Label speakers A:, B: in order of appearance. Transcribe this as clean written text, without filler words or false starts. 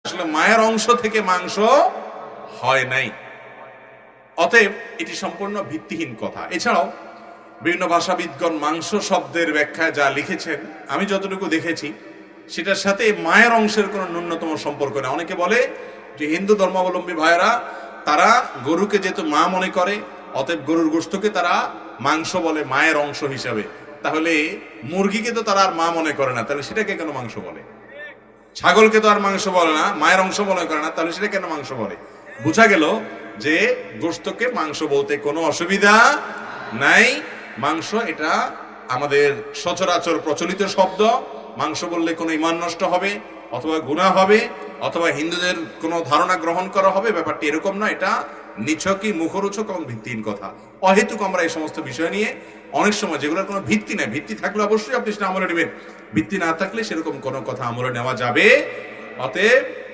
A: আসলে মায়ের অংশ থেকে মাংস হয় নাই। অতএব এটি সম্পূর্ণ ভিত্তিহীন কথা। এছাড়াও বিভিন্ন ভাষাবিদগণ মাংস শব্দের ব্যাখ্যায় যা লিখেছেন, আমি যতটুকু দেখেছি সেটার সাথে মায়ের অংশের কোনো ন্যূনতম সম্পর্ক নেই। অনেকে বলে যে হিন্দু ধর্মাবলম্বী ভাইয়েরা তারা গরুকে যেহেতু মা মনে করে, অতএব গরুর গোশতকে তারা মাংস বলে মায়ের অংশ হিসাবে। তাহলে মুরগিকে তো তারা আর মা মনে করে না, তাহলে সেটাকে কেন মাংস বলে? ছাগলকে তো আর মাংস বলে না, মায়ের অংশ মনে করে না, তাহলে সেটা কেন মাংস বলে? বোঝা গেল যে গোশতকে মাংস বলতে কোনো অসুবিধা নাই। মাংস এটা আমাদের সচরাচর প্রচলিত শব্দ। মাংস বললে কোনো ঈমান নষ্ট হবে অথবা গুনাহ হবে অথবা হিন্দুদের কোনো ধারণা গ্রহণ করা হবে, ব্যাপারটি এরকম না। এটা নিছকই মুখরোচক এবং ভিত্তিহীন কথা। অহেতুক আমরা এই সমস্ত বিষয় নিয়ে অনেক সময় যেগুলোর কোনো ভিত্তি নেই, ভিত্তি থাকলে অবশ্যই আপনি সেটা আমলে নেবেন, ভিত্তি না থাকলে সেরকম কোনো কথা আমলে নেওয়া যাবে। অতএব